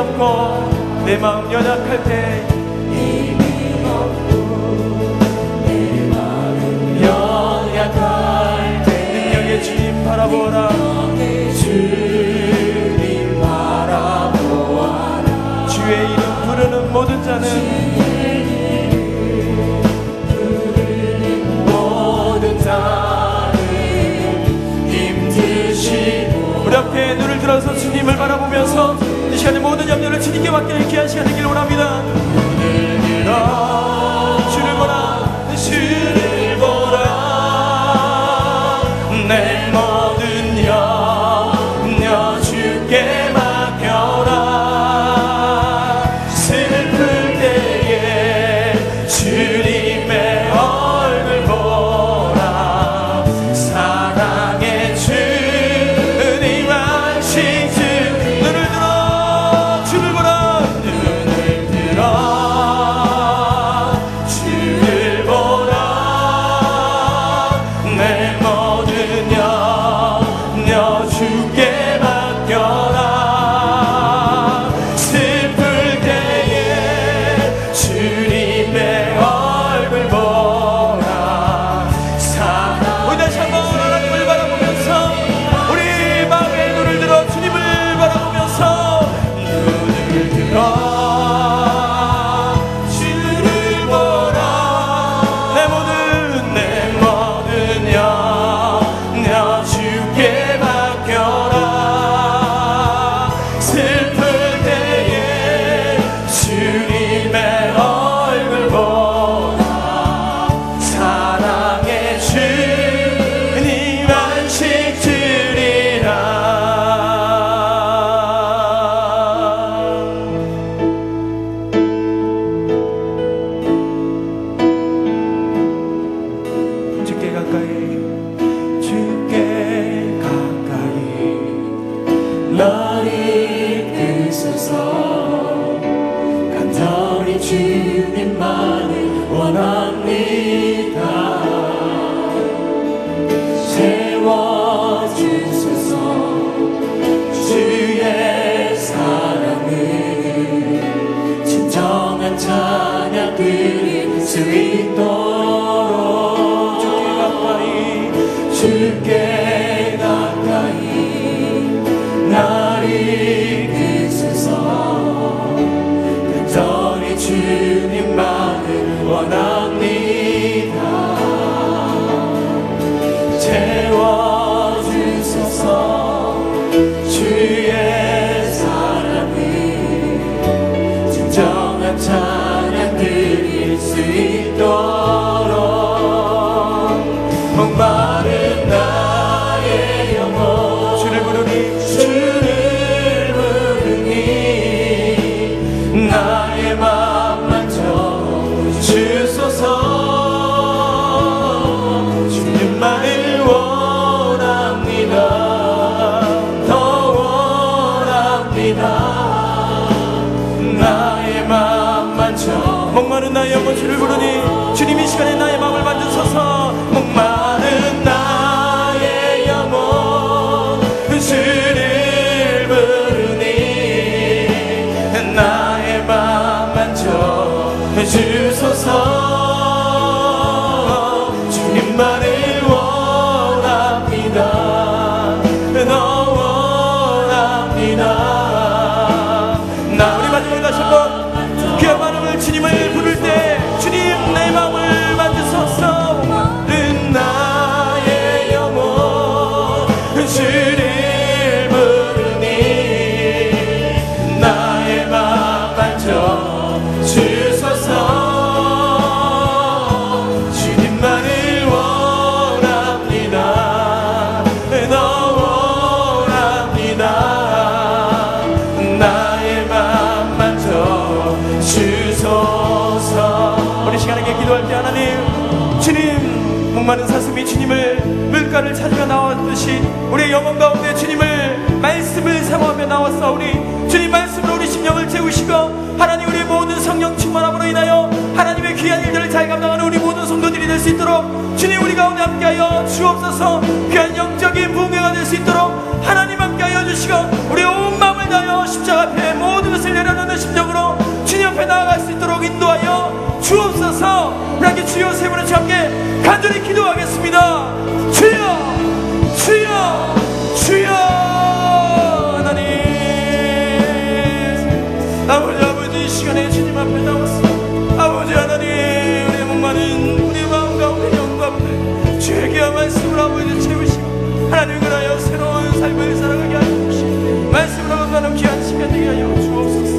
없고 내 마음 연약할 때 힘이 없고 내 마음 연약할 때 능력의 주님 바라보라. 능력의 주님 바라보아라. 주의 이름 부르는 모든 자는 우리 앞에 눈을 들어서 주님을 바라보면서 이 시간에 모든 염려를 주님께 맡기는 귀한 시간 되기를 원합니다. 눈을 들어 주를 보라, 주를 보라. 내 모든 염려 주께 맡겨라. 슬플 때에 주님의 얼굴 보라. 사랑의 주님 안식 주. 눈을 들어 주를 보라. 눈을 들어 주를 보라. 내 모든 염려 주께 맡겨라. 슬플 때에 주님의 얼굴 보라. 우리 다시 한번 하나님을 바라보면서 우리 마음의 눈을 들어 주님을 바라보면서 눈을 들어 주를 보라. 내 모든 염려 주께 맡겨라. 슬플 때에 주님의 얼굴 보라. 사랑의 주님 안식 주리라. 주께 가까이, 주께 가까이 날 이끄소서. 간절히 주님만을 원합니다. 채워주소서. 주의 사랑을 진정한 찬양 드릴 수 있도록 주께 가까이 날 이끄소서. 간절히 주님만을 원합니다. 채워주소서. 주의 사랑을 진정한 찬양 드릴 수 있도록 목마른 나의 영혼 주를 부르니 나의 맘 만져주소서. 주님만을 원합니다. 더 원합니다. 나의 맘 만져. 목마른 나의 영혼 주를 부르니 주님 이 시간에 나의 마음을 만져서서 목마른 나의 영혼 주를 부르니 나의 맘 만져주소서. 주님만을 원합니다. 너 원합니다. 우리 마지막에 다시 한번 귀한 마음을 주님을 부를 때 주님 내 마음을 만져서서 목마른 나의 영혼 주를 부르니 나의 맘 만져주소서. 주님만을 원합니다. 너 원합니다. 나의 맘 만져주소서. 우리 시간에 기도할 때 하나님 주님 목마른 사슴이 주님을 물가를 찾으며 나왔듯이 우리의 영혼 가운데 주님을 말씀을 사모하며 나왔사오니 주님 말씀으로 우리 심령을 채우시고 하나님 우리 모든 성령 충만함으로 인하여 하나님의 귀한 일들을 잘 감당하는 우리 모든 성도들이 될 수 있도록 주님 우리 가운데 함께하여 주옵소서. 귀한 영적인 부흥회가 될 수 있도록 하나님 함께하여 주시고 우리 온 마음을 다하여 십자가 앞에 모든 것을 주옵소서. 우리 함께 주여 세 분의 함께 간절히 기도하겠습니다. 주여 주여 주여. 하나님 아버지 이 시간에 주님 앞에 나왔습니다. 아버지 하나님, 우리의 목마른 우리 마음 가운데 영 가운데 주의 귀한 말씀을 아버지 채우시고 하나님 그라여 새로운 삶을 살아가게 하여 주시고 말씀으로 건너는 귀한 시간 되게 하여 주옵소서.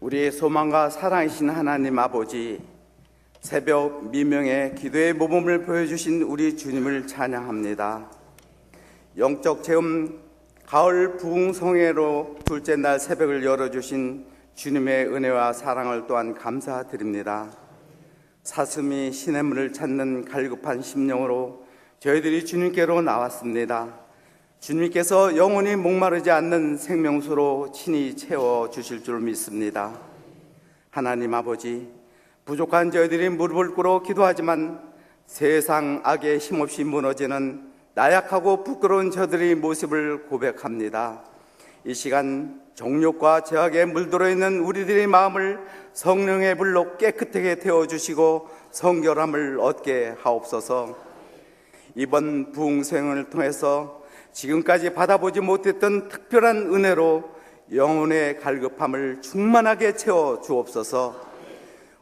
우리의 소망과 사랑이신 하나님 아버지, 새벽 미명의 기도의 모범을 보여주신 우리 주님을 찬양합니다. 영적 체험 가을 부흥성회로 둘째 날 새벽을 열어주신 주님의 은혜와 사랑을 또한 감사드립니다. 사슴이 시냇물을 찾는 갈급한 심령으로 저희들이 주님께로 나왔습니다. 주님께서 영원히 목마르지 않는 생명수로 친히 채워주실 줄 믿습니다. 하나님 아버지, 부족한 저희들이 무릎을 꿇어 기도하지만 세상 악에 힘없이 무너지는 나약하고 부끄러운 저들의 모습을 고백합니다. 이 시간 정욕과 죄악에 물들어 있는 우리들의 마음을 성령의 불로 깨끗하게 태워주시고 성결함을 얻게 하옵소서. 이번 부흥생을 통해서 지금까지 받아보지 못했던 특별한 은혜로 영혼의 갈급함을 충만하게 채워 주옵소서.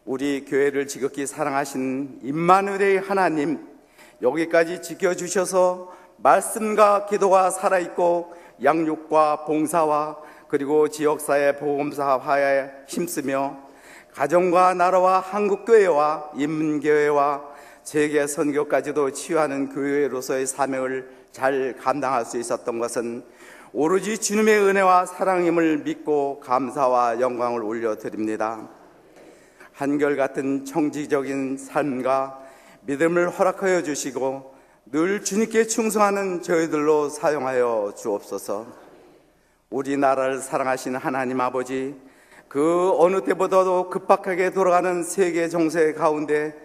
우리 교회를 지극히 사랑하신 임마누엘의 하나님, 여기까지 지켜주셔서 말씀과 기도가 살아있고 양육과 봉사와 그리고 지역사회 보험사화에 힘쓰며 가정과 나라와 한국교회와 인문교회와 세계 선교까지도 치유하는 교회로서의 사명을 잘 감당할 수 있었던 것은 오로지 주님의 은혜와 사랑임을 믿고 감사와 영광을 올려드립니다. 한결같은 청지적인 삶과 믿음을 허락하여 주시고 늘 주님께 충성하는 저희들로 사용하여 주옵소서. 우리나라를 사랑하신 하나님 아버지, 그 어느 때보다도 급박하게 돌아가는 세계 정세 가운데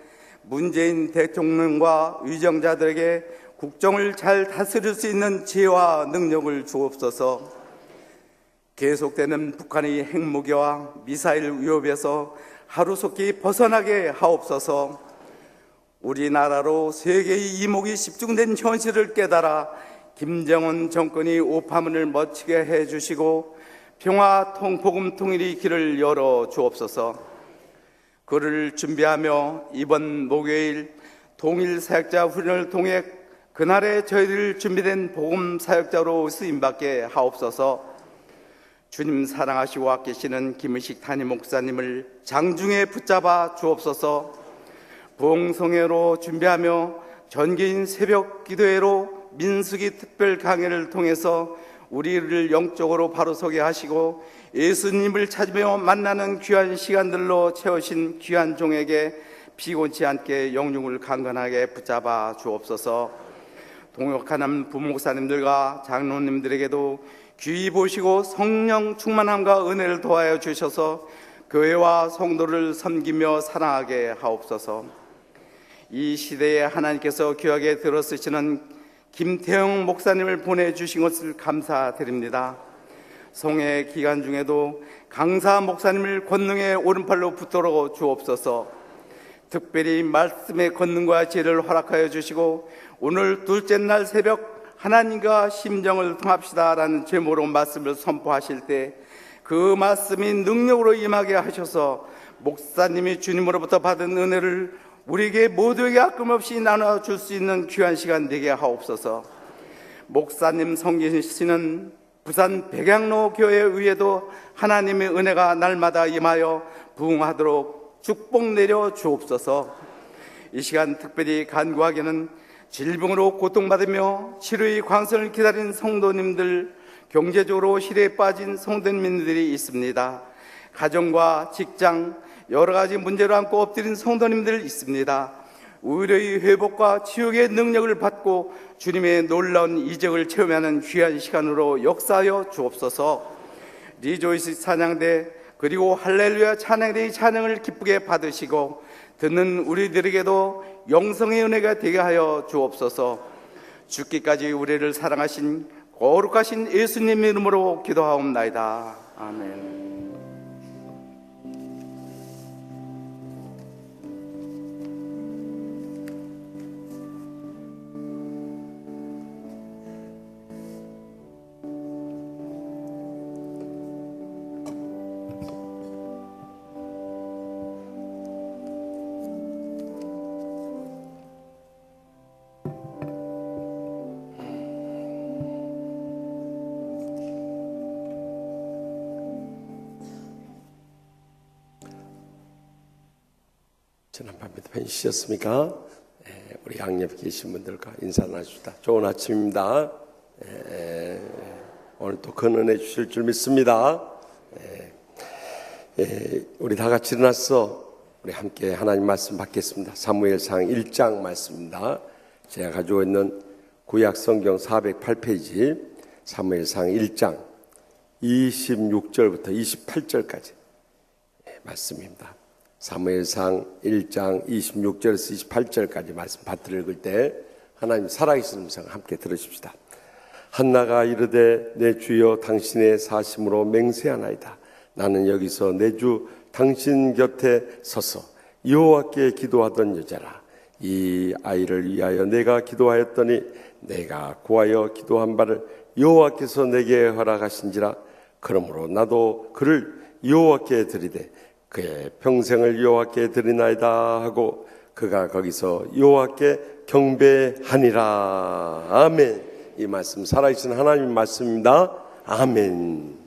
문재인 대통령과 위정자들에게 국정을 잘 다스릴 수 있는 지혜와 능력을 주옵소서. 계속되는 북한의 핵무기와 미사일 위협에서 하루속히 벗어나게 하옵소서. 우리나라로 세계의 이목이 집중된 현실을 깨달아 김정은 정권이 오파문을 멎치게 해주시고 평화 복음 통일의 길을 열어 주옵소서. 그를 준비하며 이번 목요일 동일 사역자 훈련을 통해 그날에 저희들 준비된 복음 사역자로 쓰임받게 하옵소서. 주님 사랑하시고 아끼시는 김의식 담임 목사님을 장중에 붙잡아 주옵소서. 부흥성회로 준비하며 전기인 새벽 기도회로 민수기 특별 강해를 통해서 우리를 영적으로 바로 서게 하시고 예수님을 찾으며 만나는 귀한 시간들로 채우신 귀한 종에게 피곤치 않게 영육을 강건하게 붙잡아 주옵소서. 동역하는 부목사님들과 장로님들에게도 귀히 보시고 성령 충만함과 은혜를 도하여 주셔서 교회와 성도를 섬기며 사랑하게 하옵소서. 이 시대에 하나님께서 귀하게 들어쓰시는 김태형 목사님을 보내주신 것을 감사드립니다. 성회 기간 중에도 강사 목사님을 권능의 오른팔로 붙들어 주옵소서. 특별히 말씀의 권능과 지혜를 허락하여 주시고 오늘 둘째 날 새벽 하나님과 심정을 통합시다라는 제목으로 말씀을 선포하실 때 그 말씀이 능력으로 임하게 하셔서 목사님이 주님으로부터 받은 은혜를 우리에게 모두에게 아낌없이 나눠줄 수 있는 귀한 시간 되게 하옵소서. 목사님 섬기시는 부산 백양로 교회 위에도 하나님의 은혜가 날마다 임하여 부흥하도록 축복 내려 주옵소서. 이 시간 특별히 간구하기는 질병으로 고통받으며 치료의 광선을 기다린 성도님들, 경제적으로 시대에 빠진 성도님들이 있습니다. 가정과 직장 여러 가지 문제를 안고 엎드린 성도님들 있습니다. 의료의 회복과 치유의 능력을 받고 주님의 놀라운 이적을 체험하는 귀한 시간으로 역사하여 주옵소서. 리조이스 찬양대 그리고 할렐루야 찬양대의 찬양을 기쁘게 받으시고 듣는 우리들에게도 영성의 은혜가 되게 하여 주옵소서. 죽기까지 우리를 사랑하신 거룩하신 예수님 이름으로 기도하옵나이다. 아멘. 지난밤에도 편히쉬셨습니까? 우리 양옆에 계신 분들과 인사 나누시다. 좋은 아침입니다. 오늘 또 근은혜 주실 줄 믿습니다. 우리 다 같이 일어나서 우리 함께 하나님 말씀 받겠습니다. 사무엘상 1장 말씀입니다. 제가 가지고 있는 구약 성경 408페이지 사무엘상 1장 26절부터 28절까지 말씀입니다. 사무엘상 1장 26절에서 28절까지 말씀 받들어 읽을 때 하나님 살아계신 음성 함께 들으십시다. 한나가 이르되 내 주여 당신의 사심으로 맹세하나이다. 나는 여기서 내 주 당신 곁에 서서 여호와께 기도하던 여자라. 이 아이를 위하여 내가 기도하였더니 내가 구하여 기도한 바를 여호와께서 내게 허락하신지라. 그러므로 나도 그를 여호와께 드리되 그의 평생을 여호와께 드리나이다 하고 그가 거기서 여호와께 경배하니라. 아멘. 이 말씀 살아계신 하나님 말씀입니다. 아멘.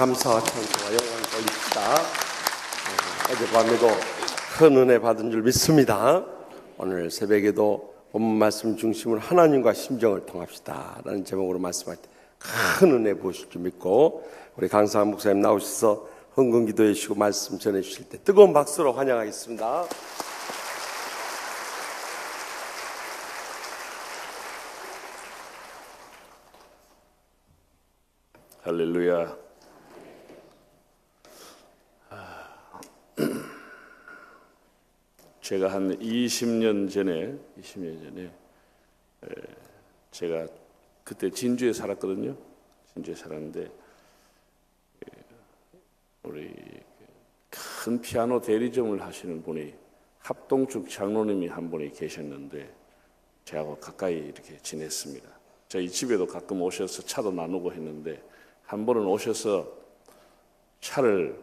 감사와 찬송과 영광 돌립시다. 어젯밤에도 큰 은혜 받은 줄 믿습니다. 오늘 새벽에도 본문 말씀 중심으로 하나님과 심정을 통합시다 라는 제목으로 말씀할 때 큰 은혜 보실 줄 믿고, 우리 강상한 목사님 나오셔서 헌금 기도해 주시고 말씀 전해 주실 때 뜨거운 박수로 환영하겠습니다. 할렐루야. 제가 한 20년 전에 제가 그때 진주에 살았거든요. 진주에 살았는데 우리 큰 피아노 대리점을 하시는 분이 합동축 장로님이 한 분이 계셨는데 저하고 가까이 이렇게 지냈습니다. 저희 집에도 가끔 오셔서 차도 나누고 했는데 한 번은 오셔서 차를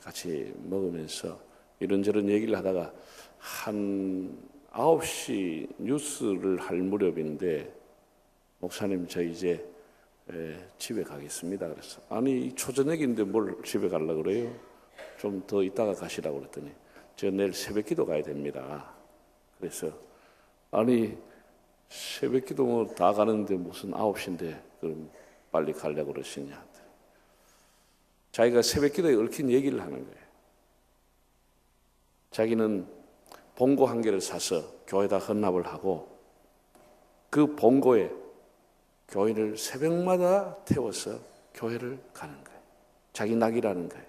같이 먹으면서 이런저런 얘기를 하다가 한 9시 뉴스를 할 무렵인데, 목사님 저 이제 집에 가겠습니다. 그래서 아니 초저녁인데 뭘 집에 가려고 그래요? 좀 더 있다가 가시라고 그랬더니 저 내일 새벽 기도 가야 됩니다. 그래서 아니 새벽 기도 뭐 다 가는데 무슨 9시인데 그럼 빨리 가려고 그러시냐. 자기가 새벽 기도에 얽힌 얘기를 하는 거예요. 자기는 봉고 한 개를 사서 교회에다 헌납을 하고 그 봉고에 교회를 새벽마다 태워서 교회를 가는 거예요. 자기 낙이라는 거예요.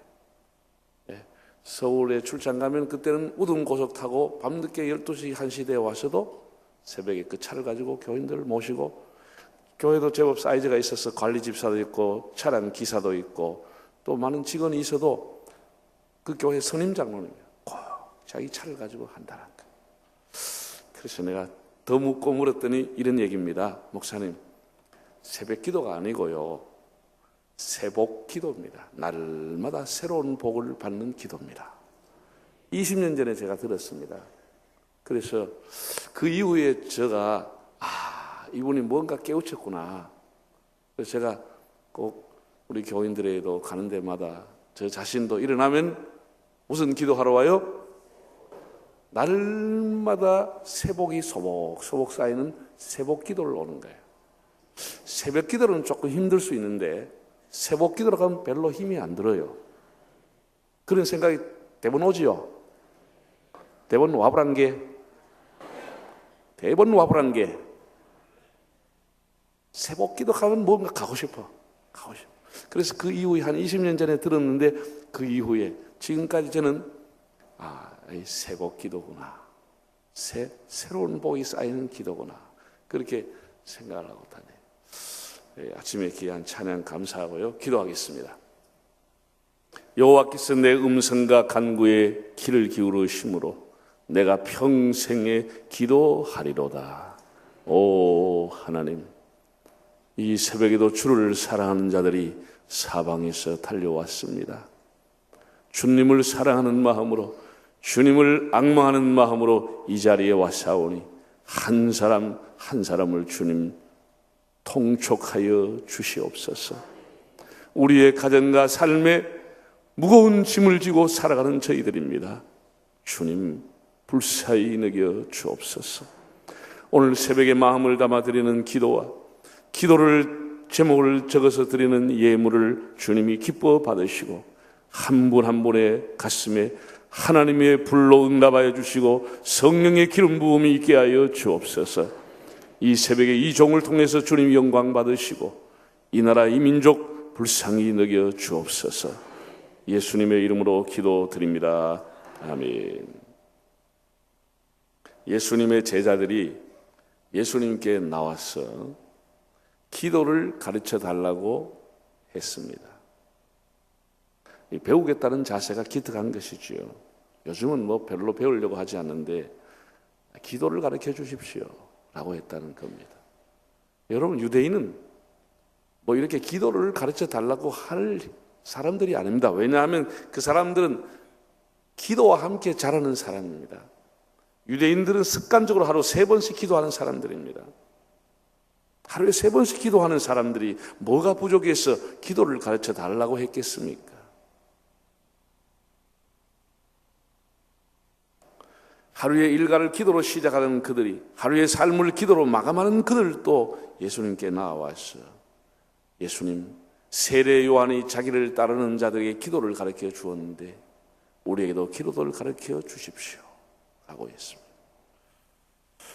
서울에 출장 가면 그때는 우등고속 타고 밤늦게 12시, 1시 되어 와서도 새벽에 그 차를 가지고 교인들을 모시고, 교회도 제법 사이즈가 있어서 관리 집사도 있고 차량 기사도 있고 또 많은 직원이 있어도 그 교회 선임 장로님이 꼭 자기 차를 가지고 한다는 거예요. 그래서 내가 더 묻고 물었더니 이런 얘기입니다. 목사님, 새벽 기도가 아니고요, 새복 기도입니다. 날마다 새로운 복을 받는 기도입니다. 20년 전에 제가 들었습니다. 그래서 그 이후에 제가 이분이 뭔가 깨우쳤구나. 그래서 제가 꼭 우리 교인들에도 가는 데마다 저 자신도 일어나면 무슨 기도하러 와요? 날마다 새복이 소복소복 쌓이는 새복 기도를 오는 거예요. 새벽 기도는 조금 힘들 수 있는데 새복 기도로 가면 별로 힘이 안 들어요. 그런 생각이 대번 오지요. 대번 와불한 게 새복 기도 가면 뭔가 가고 싶어. 그래서 그 이후에 한 20년 전에 들었는데 그 이후에 지금까지 저는 이 새복 기도구나, 새로운 복이 쌓이는 기도구나, 그렇게 생각을 하고 다녀요. 아침에 귀한 찬양 감사하고요, 기도하겠습니다. 여호와께서 내 음성과 간구에 귀를 기울이심으로 내가 평생에 기도하리로다. 오 하나님, 이 새벽에도 주를 사랑하는 자들이 사방에서 달려왔습니다. 주님을 사랑하는 마음으로, 주님을 앙망하는 마음으로 이 자리에 왔사오니 한 사람 한 사람을 주님 통촉하여 주시옵소서. 우리의 가정과 삶에 무거운 짐을 지고 살아가는 저희들입니다. 주님 불사히 여겨 주옵소서. 오늘 새벽에 마음을 담아 드리는 기도와 기도를 제목을 적어서 드리는 예물을 주님이 기뻐 받으시고 한 분 한 분의 가슴에 하나님의 불로 응답하여 주시고 성령의 기름 부음이 있게 하여 주옵소서. 이 새벽에 이 종을 통해서 주님 영광 받으시고 이 나라 이 민족 불쌍히 여겨 주옵소서. 예수님의 이름으로 기도드립니다. 아멘. 예수님의 제자들이 예수님께 나와서 기도를 가르쳐 달라고 했습니다. 배우겠다는 자세가 기특한 것이지요. 요즘은 뭐 별로 배우려고 하지 않는데 기도를 가르쳐 주십시오 라고 했다는 겁니다. 여러분, 유대인은 뭐 이렇게 기도를 가르쳐 달라고 할 사람들이 아닙니다. 왜냐하면 그 사람들은 기도와 함께 자라는 사람입니다. 유대인들은 습관적으로 하루 3번씩 기도하는 사람들입니다. 하루에 3번씩 기도하는 사람들이 뭐가 부족해서 기도를 가르쳐 달라고 했겠습니까? 하루의 일과를 기도로 시작하는 그들이, 하루의 삶을 기도로 마감하는 그들도 예수님께 나와서 예수님, 세례 요한이 자기를 따르는 자들에게 기도를 가르쳐 주었는데 우리에게도 기도를 가르쳐 주십시오 라고 했습니다.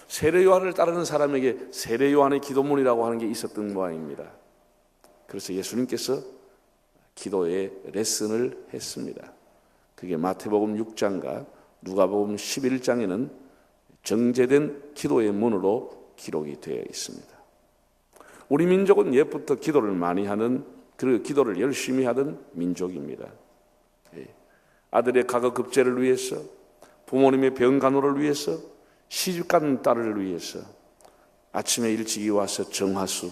세례 요한을 따르는 사람에게 세례 요한의 기도문이라고 하는 게 있었던 모양입니다. 그래서 예수님께서 기도의 레슨을 했습니다. 그게 마태복음 6장과 누가복음 11장에는 정제된 기도의 문으로 기록이 되어 있습니다. 우리 민족은 옛부터 기도를 많이 하는, 그 기도를 열심히 하던 민족입니다. 아들의 가거급제를 위해서, 부모님의 병간호를 위해서, 시집간 딸을 위해서 아침에 일찍이 와서 정화수,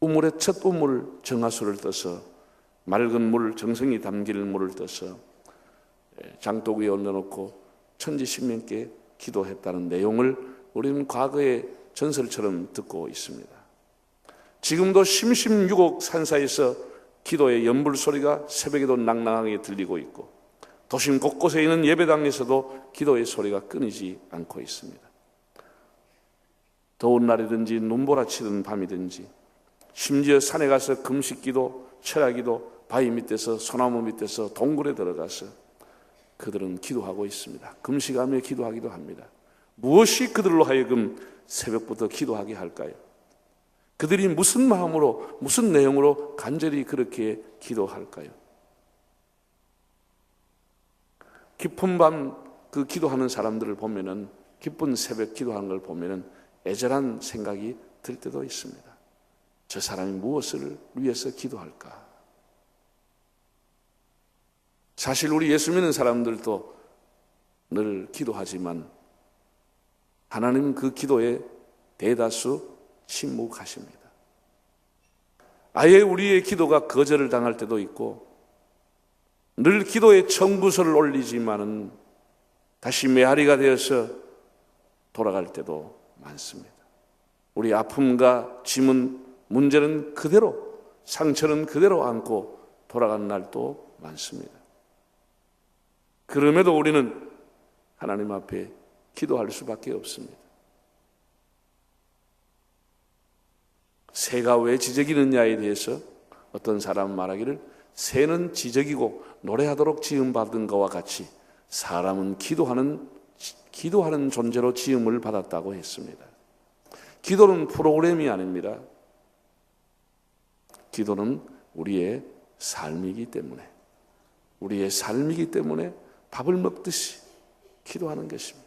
우물의 첫 우물 정화수를 떠서 맑은 물, 정성이 담길 물을 떠서 장독 위에 올려놓고 천지신명께 기도했다는 내용을 우리는 과거의 전설처럼 듣고 있습니다. 지금도 심심유곡 산사에서 기도의 연불 소리가 새벽에도 낭낭하게 들리고 있고 도심 곳곳에 있는 예배당에서도 기도의 소리가 끊이지 않고 있습니다. 더운 날이든지 눈보라치던 밤이든지 심지어 산에 가서 금식기도, 철야기도, 바위 밑에서 소나무 밑에서 동굴에 들어가서 그들은 기도하고 있습니다. 금식하며 기도하기도 합니다. 무엇이 그들로 하여금 새벽부터 기도하게 할까요? 그들이 무슨 마음으로, 무슨 내용으로 간절히 그렇게 기도할까요? 깊은 밤 그 기도하는 사람들을 보면은, 깊은 새벽 기도하는 걸 보면은 애절한 생각이 들 때도 있습니다. 저 사람이 무엇을 위해서 기도할까? 사실 우리 예수 믿는 사람들도 늘 기도하지만 하나님은 그 기도에 대다수 침묵하십니다. 아예 우리의 기도가 거절을 당할 때도 있고 늘 기도에 청구서를 올리지만은 다시 메아리가 되어서 돌아갈 때도 많습니다. 우리 아픔과 짐은, 문제는 그대로, 상처는 그대로 안고 돌아가는 날도 많습니다. 그럼에도 우리는 하나님 앞에 기도할 수밖에 없습니다. 새가 왜 지저귀느냐에 대해서 어떤 사람 말하기를 새는 지저귀고 노래하도록 지음받은 것과 같이 사람은 기도하는 존재로 지음을 받았다고 했습니다. 기도는 프로그램이 아닙니다. 기도는 우리의 삶이기 때문에, 우리의 삶이기 때문에 밥을 먹듯이 기도하는 것입니다.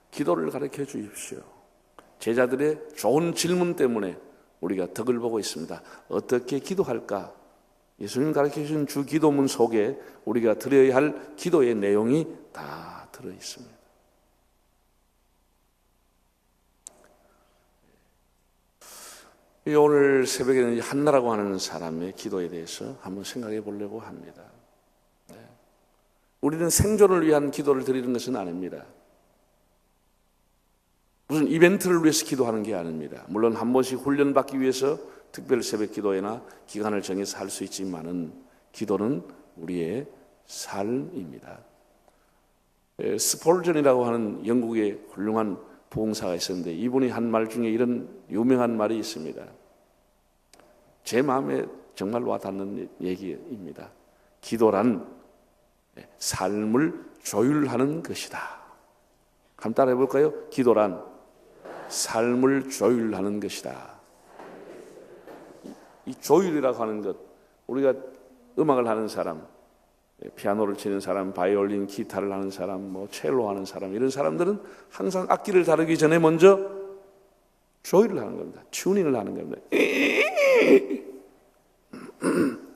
기도를 가르쳐 주십시오. 제자들의 좋은 질문 때문에 우리가 덕을 보고 있습니다. 어떻게 기도할까? 예수님 가르쳐 주신 주 기도문 속에 우리가 드려야 할 기도의 내용이 다 들어 있습니다. 오늘 새벽에는 한나라고 하는 사람의 기도에 대해서 한번 생각해 보려고 합니다. 우리는 생존을 위한 기도를 드리는 것은 아닙니다. 무슨 이벤트를 위해서 기도하는 게 아닙니다. 물론 한 번씩 훈련받기 위해서 특별 새벽 기도회나 기간을 정해서 할 수 있지만은 기도는 우리의 삶입니다. 스폴전이라고 하는 영국의 훌륭한 부흥사가 있었는데 이분이 한 말 중에 이런 유명한 말이 있습니다. 제 마음에 정말 와닿는 얘기입니다. 기도란 삶을 조율하는 것이다. 한번 따라해 볼까요? 기도란 삶을 조율하는 것이다. 이 조율이라고 하는 것, 우리가 음악을 하는 사람, 피아노를 치는 사람, 바이올린, 기타를 하는 사람, 첼로 하는 사람, 이런 사람들은 항상 악기를 다루기 전에 먼저 조율을 하는 겁니다. 튜닝을 하는 겁니다.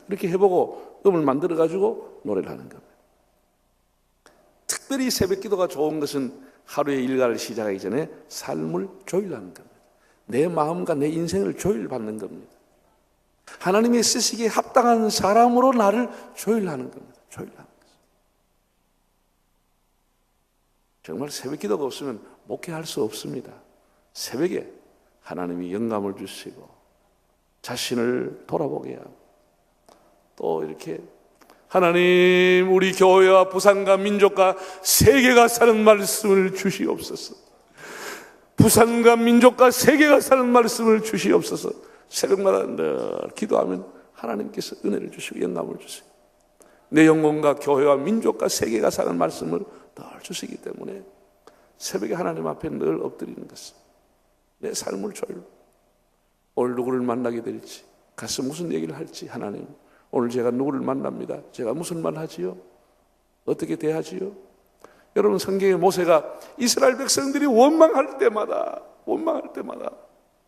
이렇게 해보고 음을 만들어가지고 노래를 하는 겁니다. 특별히 새벽 기도가 좋은 것은 하루의 일과를 시작하기 전에 삶을 조율하는 겁니다. 내 마음과 내 인생을 조율받는 겁니다. 하나님의 쓰시기에 합당한 사람으로 나를 조율하는 겁니다. 조율하는 거죠. 정말 새벽 기도가 없으면 목회할 수 없습니다. 새벽에 하나님이 영감을 주시고 자신을 돌아보게 하고 또 이렇게 하나님 우리 교회와 부산과 민족과 세계가 사는 말씀을 주시옵소서. 부산과 민족과 세계가 사는 말씀을 주시옵소서. 새벽마다 늘 기도하면 하나님께서 은혜를 주시고 영감을 주시고 내 영혼과 교회와 민족과 세계가 사는 말씀을 늘 주시기 때문에 새벽에 하나님 앞에 늘 엎드리는 것은 내 삶을 조율로 오늘 누구를 만나게 될지 가서 무슨 얘기를 할지 하나님 오늘 제가 누구를 만납니다. 제가 무슨 말 하지요? 어떻게 대하지요? 여러분 성경의 모세가 이스라엘 백성들이 원망할 때마다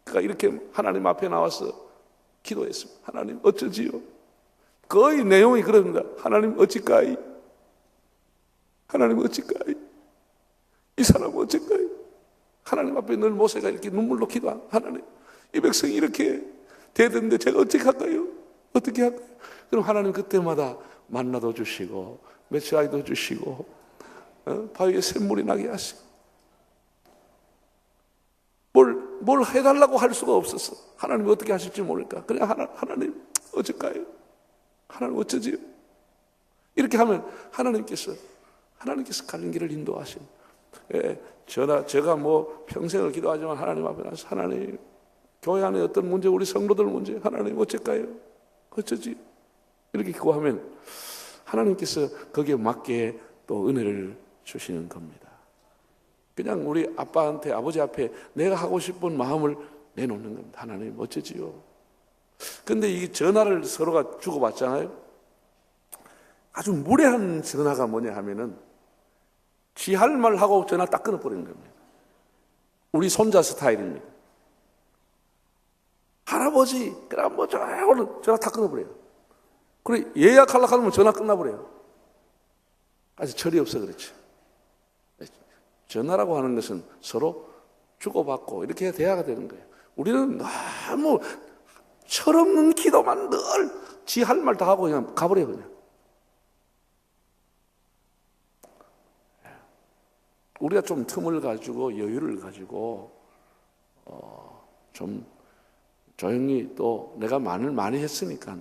그가 이렇게 하나님 앞에 나와서 기도했습니다. 하나님 어쩌지요? 거의 내용이 그럽니다. 하나님 어찌까이? 하나님 어찌까이? 이 사람 어찌까이? 하나님 앞에 늘 모세가 이렇게 눈물로 기도한 하나님 이 백성이 이렇게 되던데 제가 어떻게 할까요? 어떻게 할까요? 그럼 하나님 그때마다 만나도 주시고 메시아도 주시고 바위에 샘물이 나게 하시고 뭘 해달라고 할 수가 없었어. 하나님이 어떻게 하실지 모르니까 그냥 하나님 어쩔까요? 하나님 어쩌지요? 이렇게 하면 하나님께서 가는 길을 인도하신 제가 뭐 평생을 기도하지만 하나님 앞에 나서 하나님 교회 안에 어떤 문제 우리 성도들 문제 하나님 어쩔까요? 어쩌지? 이렇게 기도하면 하나님께서 거기에 맞게 또 은혜를 주시는 겁니다. 그냥 우리 아빠한테 아버지 앞에 내가 하고 싶은 마음을 내놓는 겁니다. 하나님 어쩌지요? 근데 이 전화를 서로가 주고받잖아요. 아주 무례한 전화가 뭐냐 하면은 지 할 말 하고 전화 딱 끊어버리는 겁니다. 우리 손자 스타일입니다. 할아버지, 그래 뭐 전화 다 끊어버려요. 그래 예약하려고 하면 전화 끝나버려요. 아주 철이 없어 그렇지. 전화라고 하는 것은 서로 주고받고 이렇게 대화가 되는 거예요. 우리는 너무 철없는 기도만 늘 지 할 말 다 하고 그냥 가버려요 그냥. 우리가 좀 틈을 가지고 여유를 가지고 좀 조용히 또 내가 말을 많이 했으니까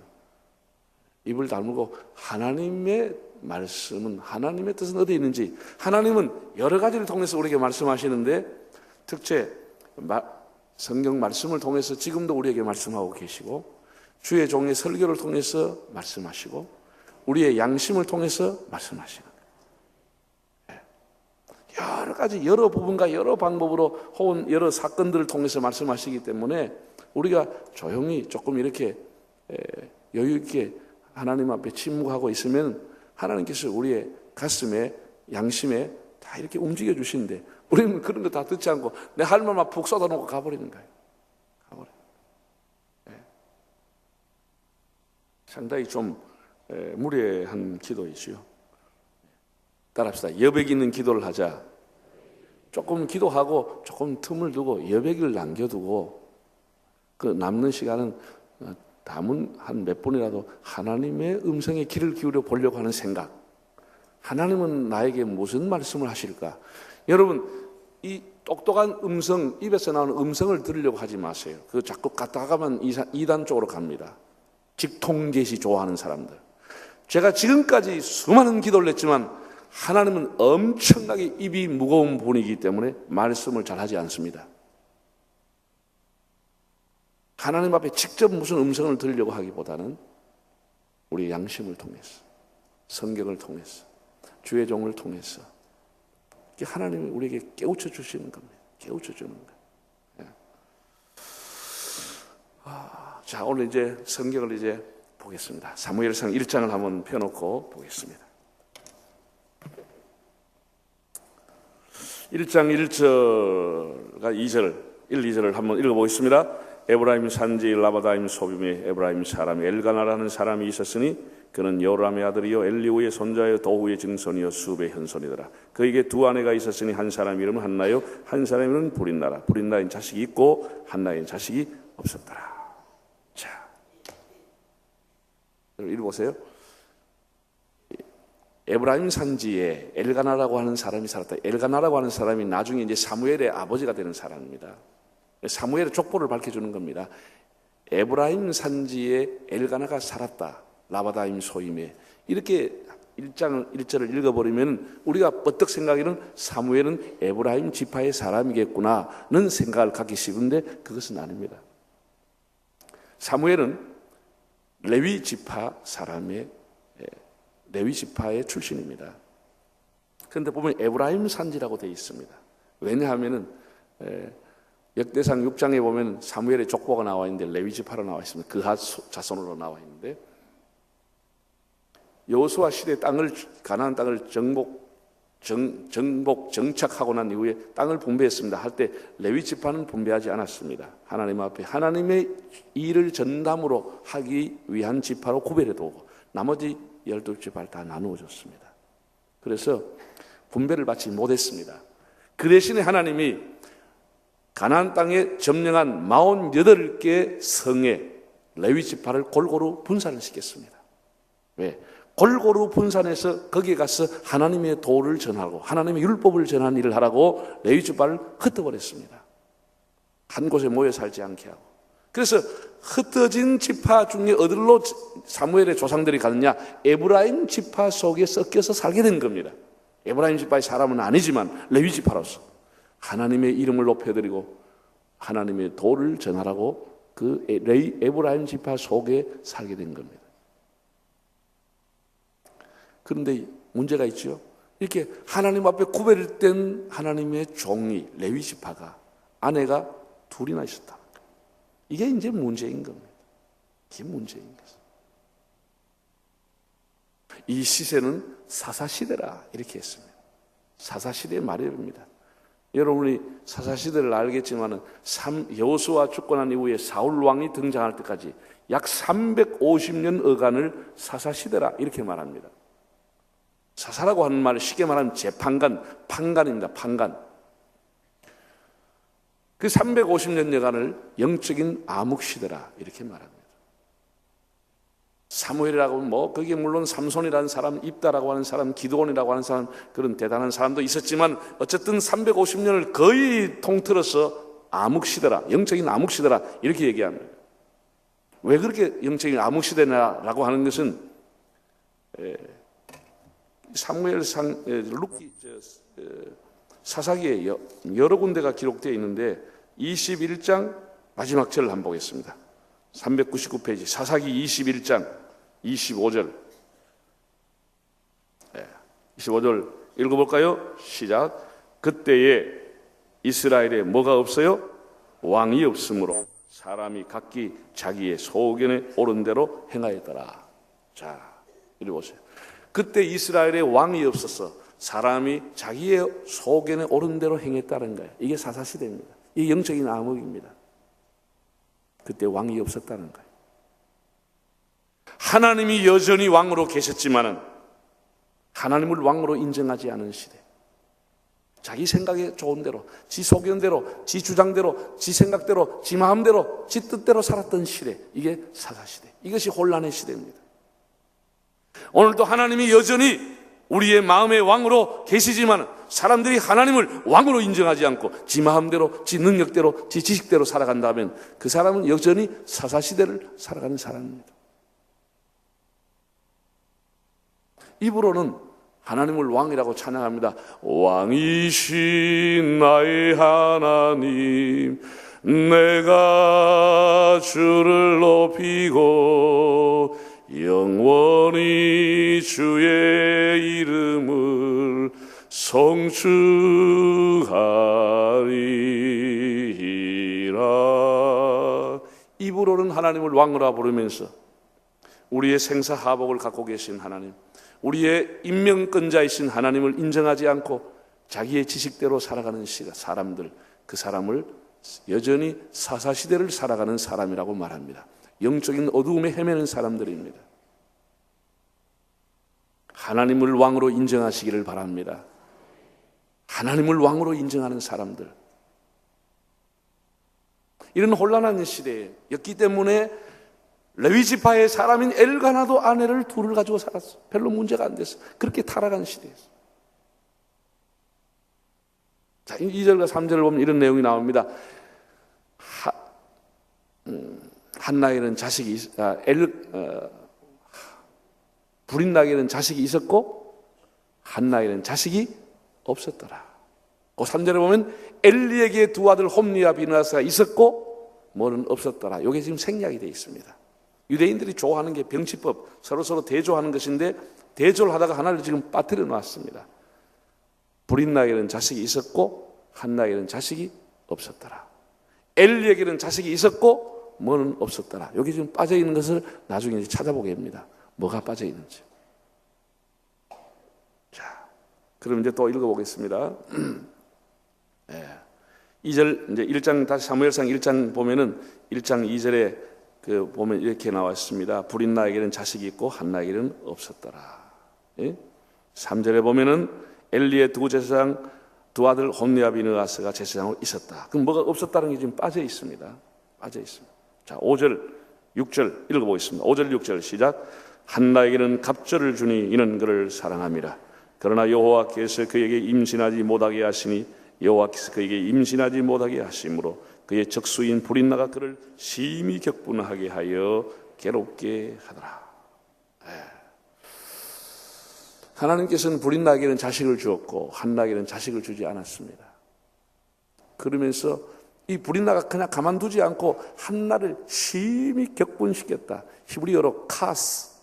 입을 다물고 하나님의 말씀은 하나님의 뜻은 어디에 있는지 하나님은 여러 가지를 통해서 우리에게 말씀하시는데 특히 성경 말씀을 통해서 지금도 우리에게 말씀하고 계시고 주의 종의 설교를 통해서 말씀하시고 우리의 양심을 통해서 말씀하시는 거예요. 여러 가지 여러 부분과 여러 방법으로 혹은 여러 사건들을 통해서 말씀하시기 때문에 우리가 조용히 조금 이렇게 여유 있게 하나님 앞에 침묵하고 있으면 하나님께서 우리의 가슴에 양심에 다 이렇게 움직여 주시는데 우리는 그런 거 다 듣지 않고 내 할 말만 푹 쏟아놓고 가버리는 거예요. 상당히 좀 무례한 기도이지요. 따라합시다. 여백 있는 기도를 하자. 조금 기도하고 조금 틈을 두고 여백을 남겨두고 그 남는 시간은 남은 한 몇 분이라도 하나님의 음성에 귀를 기울여 보려고 하는 생각. 하나님은 나에게 무슨 말씀을 하실까? 여러분 이 똑똑한 음성, 입에서 나오는 음성을 들으려고 하지 마세요. 그거 자꾸 갔다 가면 이단 쪽으로 갑니다. 직통제시 좋아하는 사람들. 제가 지금까지 수많은 기도를 했지만 하나님은 엄청나게 입이 무거운 분이기 때문에 말씀을 잘하지 않습니다. 하나님 앞에 직접 무슨 음성을 들으려고 하기보다는 우리 양심을 통해서 성경을 통해서 주의 종을 통해서 하나님이 우리에게 깨우쳐 주시는 겁니다. 깨우쳐 주는 거예요. 자, 오늘 이제 성경을 이제 보겠습니다. 사무엘상 1장을 한번 펴놓고 보겠습니다. 1장 1절과 2절, 1, 2절을 한번 읽어보겠습니다. 에브라임 산지 라바다임 소빔에 에브라임 사람이 엘가나라는 사람이 있었으니 그는 요람의 아들이요 엘리후의 손자여 도후의 증손이요 수베의 현손이더라. 그에게 두 아내가 있었으니 한 사람 이름은 한나요 한 사람 이름은 브린나라. 브린나인 자식이 있고 한나인 자식이 없었더라. 자, 여러분 읽어보세요. 에브라임 산지에 엘가나라고 하는 사람이 살았다. 엘가나라고 하는 사람이 나중에 이제 사무엘의 아버지가 되는 사람입니다. 사무엘의 족보를 밝혀주는 겁니다. 에브라임 산지에 엘가나가 살았다. 라바다임 소임에. 이렇게 1절을 읽어버리면 우리가 뻗떡 생각하기는 사무엘은 에브라임 지파의 사람이겠구나는 생각을 갖기 쉬운데 그것은 아닙니다. 사무엘은 레위 지파 사람의 레위 지파의 출신입니다. 그런데 보면 에브라임 산지라고 되어 있습니다. 왜냐하면은 역대상 6장에 보면 사무엘의 족보가 나와 있는데 레위 지파로 나와 있습니다. 그하 자손으로 나와 있는데 여호수아 시대 가나안 땅을 정착하고 난 이후에 땅을 분배했습니다. 할 때 레위 지파는 분배하지 않았습니다. 하나님 앞에 하나님의 일을 전담으로 하기 위한 지파로 구별해 두고 나머지 12지파를 다 나누어 줬습니다. 그래서 분배를 받지 못했습니다. 그 대신에 하나님이 가나안 땅에 점령한 48개 성에 레위 지파를 골고루 분산을 시켰습니다. 왜? 골고루 분산해서 거기에 가서 하나님의 도를 전하고 하나님의 율법을 전하는 일을 하라고 레위 지파를 흩어버렸습니다. 한 곳에 모여 살지 않게 하고. 그래서 흩어진 지파 중에 어디로 사무엘의 조상들이 가느냐? 에브라임 지파 속에 섞여서 살게 된 겁니다. 에브라임 지파의 사람은 아니지만 레위 지파로서 하나님의 이름을 높여드리고 하나님의 도를 전하라고 그 에브라임 지파 속에 살게 된 겁니다. 그런데 문제가 있죠. 이렇게 하나님 앞에 구별된 하나님의 종이 레위 지파가 아내가 둘이나 있었다. 이게 이제 문제인 겁니다. 이게 문제인 것입니다. 이 시세는 사사시대라 이렇게 했습니다. 사사시대의 말입니다. 여러분이 사사시대를 알겠지만 여호수아 죽고난 이후에 사울 왕이 등장할 때까지 약 350년 어간을 사사시대라 이렇게 말합니다. 사사라고 하는 말을 쉽게 말하면 재판관, 판관입니다. 판관. 그 350년 여간을 영적인 암흑시대라 이렇게 말합니다. 사무엘이라고 하면 거기에 물론 삼손이라는 사람, 입다라고 하는 사람, 기드온이라고 하는 사람 그런 대단한 사람도 있었지만 어쨌든 350년을 거의 통틀어서 암흑시대라, 영적인 암흑시대라 이렇게 얘기합니다. 왜 그렇게 영적인 암흑시대냐라고 하는 것은 사무엘상 사사기에 여러 군데가 기록되어 있는데 21장 마지막 절을 한번 보겠습니다. 399페이지 사사기 21장 25절 25절 읽어볼까요? 시작. 그때에 이스라엘에 뭐가 없어요? 왕이 없으므로 사람이 각기 자기의 소견에 옳은 대로 행하였더라. 자, 이리 보세요. 그때 이스라엘에 왕이 없어서 사람이 자기의 소견에 옳은 대로 행했다는 거예요. 이게 사사시대입니다. 이게 영적인 암흑입니다. 그때 왕이 없었다는 거예요. 하나님이 여전히 왕으로 계셨지만은 하나님을 왕으로 인정하지 않은 시대. 자기 생각에 좋은 대로, 지 소견대로, 지 주장대로, 지 생각대로, 지 마음대로, 지 뜻대로 살았던 시대. 이게 사사시대. 이것이 혼란의 시대입니다. 오늘도 하나님이 여전히 우리의 마음의 왕으로 계시지만 사람들이 하나님을 왕으로 인정하지 않고 지 마음대로, 지 능력대로, 지 지식대로 살아간다면 그 사람은 여전히 사사시대를 살아가는 사람입니다. 입으로는 하나님을 왕이라고 찬양합니다. 왕이신 나의 하나님, 내가 주를 높이고 영원히 주의 이름을 성취하리라. 입으로는 하나님을 왕으로 부르면서 우리의 생사하복을 갖고 계신 하나님, 우리의 인명권자이신 하나님을 인정하지 않고 자기의 지식대로 살아가는 사람들, 그 사람을 여전히 사사시대를 살아가는 사람이라고 말합니다. 영적인 어두움에 헤매는 사람들입니다. 하나님을 왕으로 인정하시기를 바랍니다. 하나님을 왕으로 인정하는 사람들. 이런 혼란한 시대였기 때문에 레위 지파의 사람인 엘가나도 아내를 둘을 가지고 살았어. 별로 문제가 안 됐어. 그렇게 타락한 시대였어. 자, 2절과 3절을 보면 이런 내용이 나옵니다. 한나에게는 브릿나에게는 자식이 있었고 한나에게는 자식이 없었더라. 그 3절에 보면 엘리에게 두 아들 홈리와 비느하스가 있었고 뭐는 없었더라. 이게 지금 생략이 되어 있습니다. 유대인들이 좋아하는 게 병치법, 서로 대조하는 것인데 대조를 하다가 하나를 지금 빠뜨려 놨습니다. 브릿나에게는 자식이 있었고 한나에게는 자식이 없었더라. 엘리에게는 자식이 있었고 뭐는 없었더라. 여기 지금 빠져 있는 것을 나중에 이제 찾아보게 합니다. 뭐가 빠져 있는지. 자, 그럼 이제 또 읽어보겠습니다. 2절 이제 1장 다시 사무엘상 1장 보면은 1장 2절에 그 보면 이렇게 나왔습니다. 브릿나에게는 자식이 있고 한나에게는 없었더라. 3절에 보면은 엘리의 두 제사장 두 아들 홈리와 비느하스가 제사장으로 있었다. 그럼 뭐가 없었다는 게 지금 빠져 있습니다. 빠져 있습니다. 자, 5절, 6절 읽어보겠습니다. 5절, 6절 시작. 한나에게는 갑절을 주니 이는 그를 사랑함이라. 그러나 여호와께서 그에게 임신하지 못하게 하시니 여호와께서 그에게 임신하지 못하게 하심으로 그의 적수인 브릿나가 그를 심히 격분하게 하여 괴롭게 하더라. 하나님께서는 브릿나에게는 자식을 주었고 한나에게는 자식을 주지 않았습니다. 그러면서 이 브릿나가 그냥 가만두지 않고 한나를 심히 격분시켰다. 히브리어로 카스,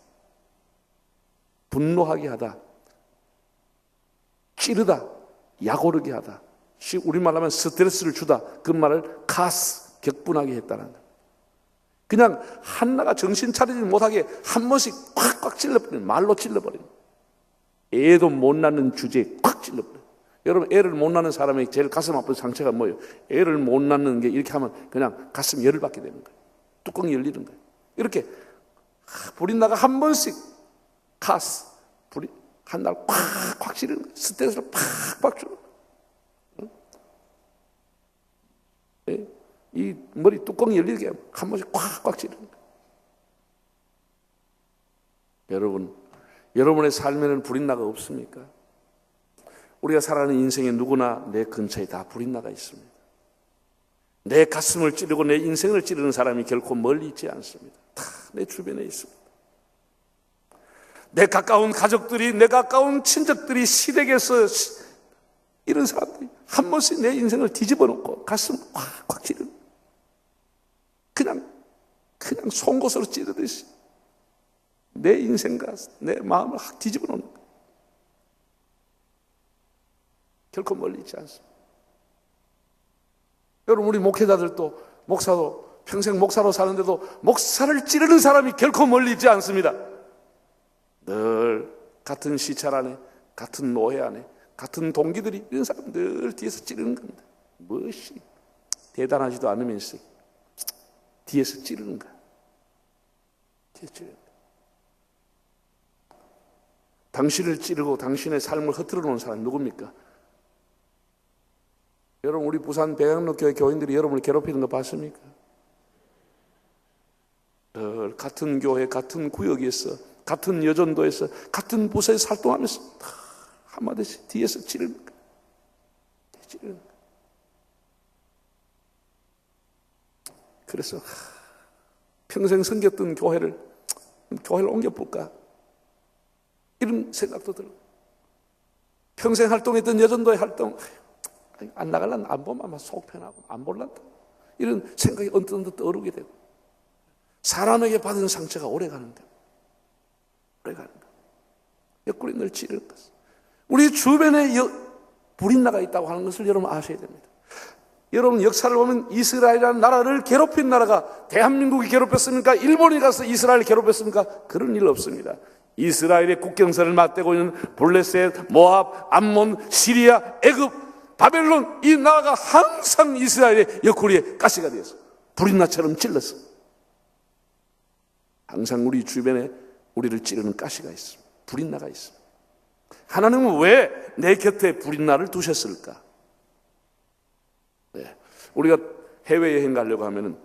분노하게 하다, 찌르다, 약오르게 하다. 우리말로 하면 스트레스를 주다. 그 말을 카스, 격분하게 했다는 거예요. 그냥 한나가 정신 차리지 못하게 한 번씩 콱콱 찔러버리는, 말로 찔러버리는, 애도 못 낳는 주제에 콱 찔러버려요. 여러분, 애를 못 낳는 사람의 제일 가슴 아픈 상처가 뭐예요? 애를 못 낳는 게 이렇게 하면 그냥 가슴 열을 받게 되는 거예요. 뚜껑이 열리는 거예요. 이렇게 브릿나가 한 번씩 카스, 한날 콱콱 찌르는 거예요. 스트레스를 팍팍 주는 거예요. 이 머리 뚜껑이 열리게 한 번씩 꽉꽉 찌르는 거예요. 여러분, 여러분의 삶에는 브릿나가 없습니까? 우리가 살아가는 인생에 누구나 내 근처에 다 브릿나가 있습니다. 내 가슴을 찌르고 내 인생을 찌르는 사람이 결코 멀리 있지 않습니다. 다 내 주변에 있습니다. 내 가까운 가족들이, 내 가까운 친척들이, 시댁에서 이런 사람들이 한 번씩 내 인생을 뒤집어 놓고 가슴 꽉꽉 찌르는, 그냥 송곳으로 찌르듯이 내 인생과 내 마음을 확 뒤집어 놓는 거예요. 결코 멀리 있지 않습니다. 여러분, 우리 목회자들도, 목사도 평생 목사로 사는데도 목사를 찌르는 사람이 결코 멀리 있지 않습니다. 늘 같은 시찰 안에, 같은 노회 안에, 같은 동기들이, 이런 사람 늘 뒤에서 찌르는 겁니다. 무엇이 대단하지도 않으면서 뒤에서 찌르는 거야. 뒤에서 찌르는 거야. 당신을 찌르고 당신의 삶을 흐트러 놓은 사람이 누굽니까? 여러분, 우리 부산 배양로 교회 교인들이 여러분을 괴롭히는 거 봤습니까? 늘 같은 교회, 같은 구역에서, 같은 여전도에서, 같은 부서에서 활동하면서 한마디씩 뒤에서 찌르는 거야. 찌르는 거야. 그래서 평생 섬겼던 교회를 옮겨볼까? 이런 생각도 들어요. 평생 활동했던 여전도의 활동, 안 나갈란, 안 보면 아마 속 편하고 안 볼란다, 이런 생각이 언뜻 떠오르게 되고, 사람에게 받은 상처가 오래가는 거예요. 오래가는 거예요. 옆구리 늘 찌르는 것을. 우리 주변에 브릿나가 있다고 하는 것을 여러분 아셔야 됩니다. 여러분, 역사를 보면 이스라엘이라는 나라를 괴롭힌 나라가 대한민국이 괴롭혔습니까? 일본이 가서 이스라엘을 괴롭혔습니까? 그런 일 없습니다. 이스라엘의 국경선을 맞대고 있는 블레셋, 모압, 암몬, 시리아, 애굽, 바벨론, 이 나라가 항상 이스라엘의 옆구리에 가시가 되어서 브릿나처럼 찔렀어. 항상 우리 주변에 우리를 찌르는 가시가 있습니다. 브릿나가 있습니다. 하나님은 왜 내 곁에 브릿나를 두셨을까? 우리가 해외여행 가려고 하면은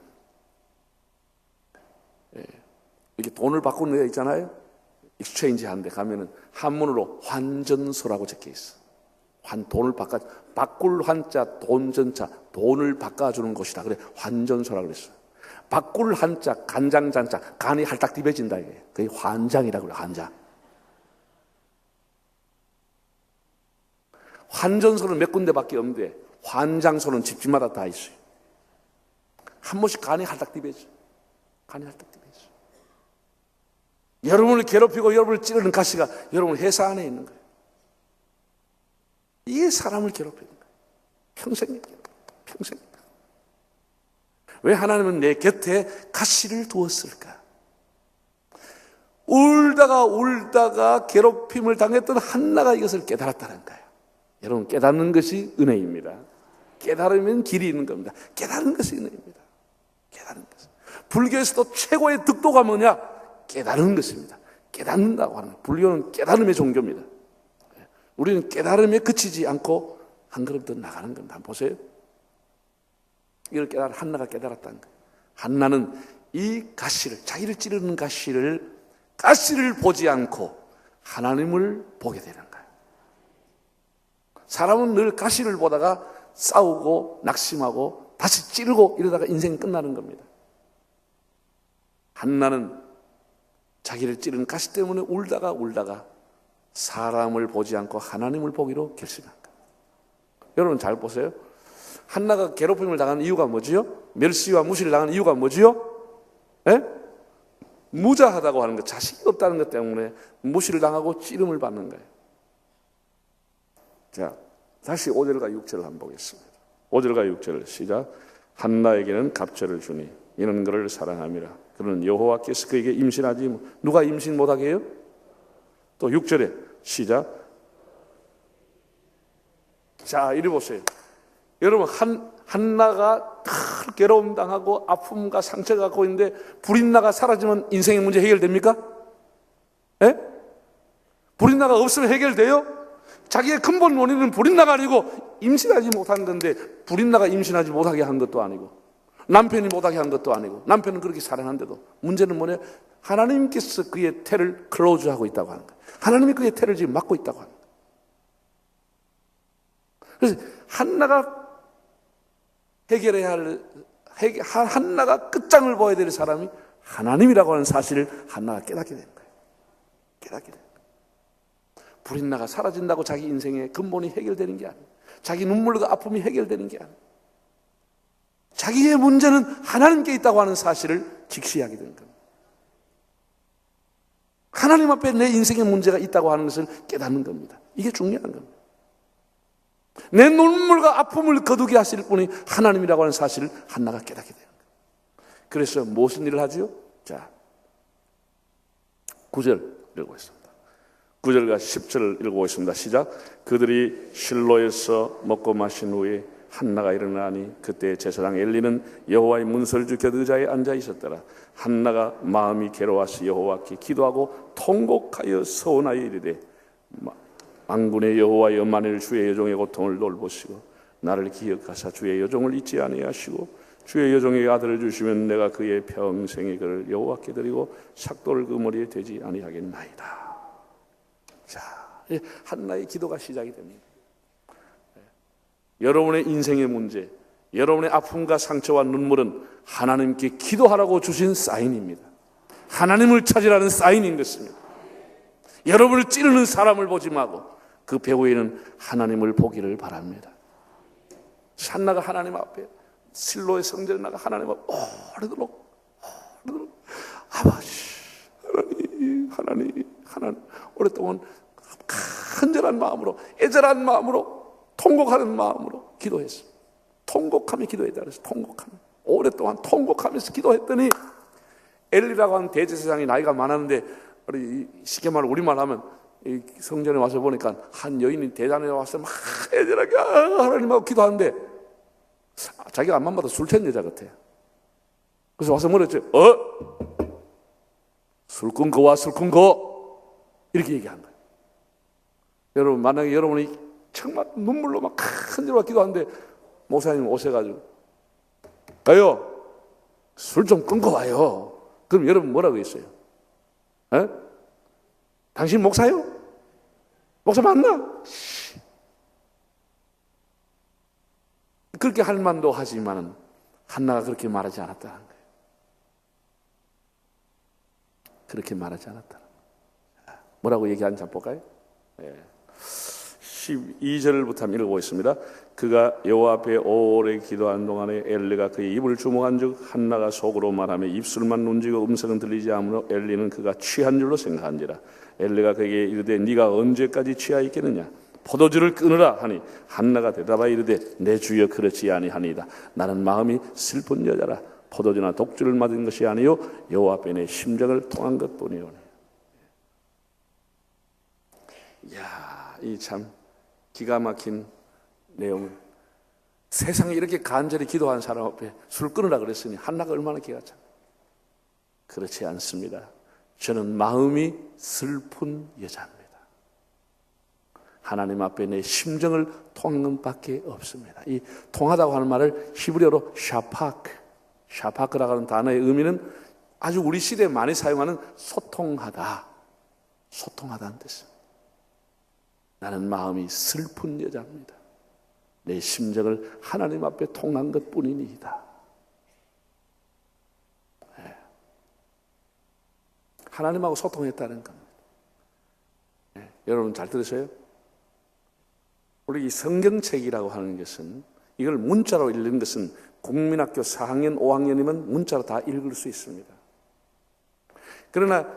이렇게 돈을 바꾸는 데 있잖아요. 익스체인지 하는데 가면은 한문으로 환전소라고 적혀 있어. 돈을 바꿀 한자, 돈전자, 돈을 바꿔주는 곳이다. 그래, 환전소라고 그랬어. 바꿀 한자, 간장잔자, 간이 할딱 디벼진다 이게. 그게 환장이라고 그래, 환장. 환전소는 몇 군데밖에 없는데 환장소는 집집마다 다 있어요. 한 번씩 간이 할딱 디벼져. 간이 할딱 디벼져. 여러분을 괴롭히고 여러분을 찌르는 가시가 여러분 회사 안에 있는 거예요. 이게 사람을 괴롭히는 거예요. 평생. 왜 하나님은 내 곁에 가시를 두었을까? 울다가 괴롭힘을 당했던 한나가 이것을 깨달았다는 거예요. 여러분, 깨닫는 것이 은혜입니다. 깨달으면 길이 있는 겁니다. 깨닫는 것이 은혜입니다. 깨닫는 것. 불교에서도 최고의 득도가 뭐냐? 깨달은 것입니다. 깨닫는다고 하는 거예요. 불교는 깨달음의 종교입니다. 우리는 깨달음에 그치지 않고 한 걸음 더 나가는 겁니다. 한번 보세요. 이걸 한나가 깨달았다는 거예요. 한나는 이 가시를, 자기를 찌르는 가시를 보지 않고 하나님을 보게 되는 거예요. 사람은 늘 가시를 보다가 싸우고 낙심하고 다시 찌르고 이러다가 인생이 끝나는 겁니다. 한나는 자기를 찌르는 가시 때문에 울다가 사람을 보지 않고 하나님을 보기로 결심한 거예요. 여러분 잘 보세요. 한나가 괴롭힘을 당하는 이유가 뭐지요? 멸시와 무시를 당하는 이유가 뭐지요? 예? 무자하다고 하는 것, 자식이 없다는 것 때문에 무시를 당하고 찌름을 받는 거예요. 자, 다시 5절과 6절을 한번 보겠습니다. 5절과 6절 시작. 한나에게는 갑절을 주니 이는 그를 사랑함이라. 그는 여호와께서 그에게 임신하지 누가 임신 못하게 해요? 또 6절에 시작. 자, 이리 보세요. 여러분, 한나가 큰 괴로움 당하고 아픔과 상처가 갖고 있는데 불인나가 사라지면 인생의 문제 해결됩니까? 예? 불인나가 없으면 해결돼요? 자기의 근본 원인은 불인나가 아니고 임신하지 못한 건데 불인나가 임신하지 못하게 한 것도 아니고 남편이 못하게 한 것도 아니고 남편은 그렇게 사랑한데도 문제는 뭐냐? 하나님께서 그의 태를 클로즈하고 있다고 하는 거예요. 하나님이 그의 태를 지금 막고 있다고 하는 거예요. 그래서 한나가 해결해야 할, 한나가 끝장을 보아야 될 사람이 하나님이라고 하는 사실을 한나가 깨닫게 되는 거예요. 깨닫게 되는 거예요. 불인나가 사라진다고 자기 인생의 근본이 해결되는 게 아니에요. 자기 눈물과 아픔이 해결되는 게 아니에요. 자기의 문제는 하나님께 있다고 하는 사실을 직시하게 되는 겁니다. 하나님 앞에 내 인생의 문제가 있다고 하는 것을 깨닫는 겁니다. 이게 중요한 겁니다. 내 눈물과 아픔을 거두게 하실 분이 하나님이라고 하는 사실을 한나가 깨닫게 되는 거예요. 그래서 무슨 일을 하죠? 자, 9절 읽어보겠습니다. 9절과 10절을 읽어보겠습니다. 시작. 그들이 실로에서 먹고 마신 후에 한나가 일어나니 그때 제사장 엘리는 여호와의 문설주 곁 의자에 앉아 있었더라. 한나가 마음이 괴로워서 여호와께 기도하고 통곡하여 서원하여 이르되 만군의 여호와여 만일 주의 여종의 고통을 돌보시고 나를 기억하사 주의 여종을 잊지 아니하시고 주의 여종의 아들을 주시면 내가 그의 평생의 그를 여호와께 드리고 삭도를 그 머리에 대지 아니하겠나이다. 자, 한나의 기도가 시작이 됩니다. 여러분의 인생의 문제, 여러분의 아픔과 상처와 눈물은 하나님께 기도하라고 주신 사인입니다. 하나님을 찾으라는 사인인 것입니다. 여러분을 찌르는 사람을 보지 말고 그 배후에는 하나님을 보기를 바랍니다. 한나가 하나님 앞에 실로의 성전에 나가 하나님 앞에 오래도록 아버지 하나님 오랫동안 간절한 마음으로 애절한 마음으로 통곡하는 마음으로 기도했어요. 통곡하며 기도했다 그래서 통곡하며 오랫동안 통곡하면서 기도했더니 엘리라고 하는 대제사장이 나이가 많았는데 우리 쉽게 말로 우리말 하면 이 성전에 와서 보니까 한 여인이 대단해 와서 막 애절하게 하나님하고 기도하는데 자기가 앞만 봐도 술 취한 여자 같아요. 그래서 와서 뭐랬죠? 술 끊고 와, 술 끊고 이렇게 얘기한 거예요. 여러분 만약에 여러분이 정말 눈물로 막 큰절로 기도하는데 목사님 오셔가지고 가요 술 좀 끊고 와요. 그럼 여러분 뭐라고 했어요? 에? 당신 목사요? 목사 맞나? 그렇게 할 만도 하지만 한나가 그렇게 말하지 않았다는 거예요. 그렇게 말하지 않았다는 거예요. 뭐라고 얘기하는지 한번 볼까요? 12절부터 한번 읽어보겠습니다. 그가 여호와 앞에 오래 기도한 동안에 엘리가 그의 입을 주목한즉 한나가 속으로 말하며 입술만 눈지고 음성은 들리지 않으므로 엘리는 그가 취한 줄로 생각한지라. 엘리가 그에게 이르되 네가 언제까지 취하 있겠느냐? 포도주를 끊으라 하니 한나가 대답하여 이르되 내 주여 그렇지 아니하니이다. 나는 마음이 슬픈 여자라. 포도주나 독주를 맞은 것이 아니요 여호와 앞에 내 심정을 통한 것뿐이오니. 이야, 이 참 기가 막힌 내용은 세상에 이렇게 간절히 기도한 사람 앞에 술 끊으라 그랬으니 한나가 얼마나 기가 차. 그렇지 않습니다. 저는 마음이 슬픈 여자입니다. 하나님 앞에 내 심정을 통한 것밖에 없습니다. 이 통하다고 하는 말을 히브리어로 샤파크라고 하는 단어의 의미는 아주 우리 시대에 많이 사용하는 소통하다는 뜻입니다. 나는 마음이 슬픈 여자입니다. 내 심정을 하나님 앞에 통한 것뿐이니이다. 하나님하고 소통했다는 겁니다. 여러분 잘 들으세요? 우리 이 성경책이라고 하는 것은 이걸 문자로 읽는 것은 국민학교 4학년, 5학년이면 문자로 다 읽을 수 있습니다. 그러나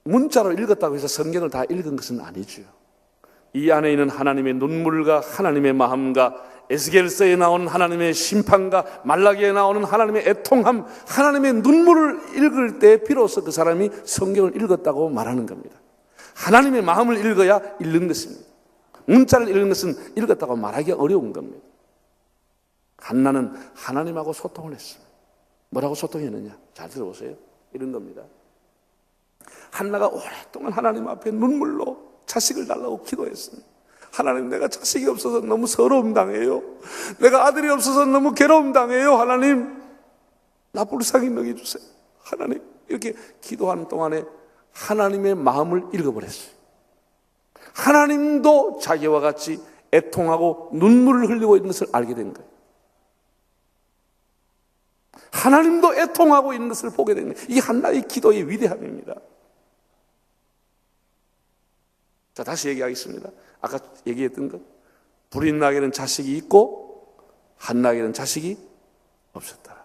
문자로 읽었다고 해서 성경을 다 읽은 것은 아니죠. 이 안에 있는 하나님의 눈물과 하나님의 마음과 에스겔서에 나오는 하나님의 심판과 말라기에 나오는 하나님의 애통함, 하나님의 눈물을 읽을 때 비로소 그 사람이 성경을 읽었다고 말하는 겁니다. 하나님의 마음을 읽어야 읽는 것입니다. 문자를 읽는 것은 읽었다고 말하기가 어려운 겁니다. 한나는 하나님하고 소통을 했습니다. 뭐라고 소통했느냐? 잘 들어보세요. 이런 겁니다. 한나가 오랫동안 하나님 앞에 눈물로 자식을 달라고 기도했습니다. 하나님, 내가 자식이 없어서 너무 서러움 당해요. 내가 아들이 없어서 너무 괴로움 당해요. 하나님, 나 불쌍히 먹여주세요. 하나님, 이렇게 기도하는 동안에 하나님의 마음을 읽어버렸어요. 하나님도 자기와 같이 애통하고 눈물을 흘리고 있는 것을 알게 된 거예요. 하나님도 애통하고 있는 것을 보게 된 거예요. 이 한나의 기도의 위대함입니다. 자, 다시 얘기하겠습니다. 아까 얘기했던 것. 불인나에게는 자식이 있고 한나에게는 자식이 없었다.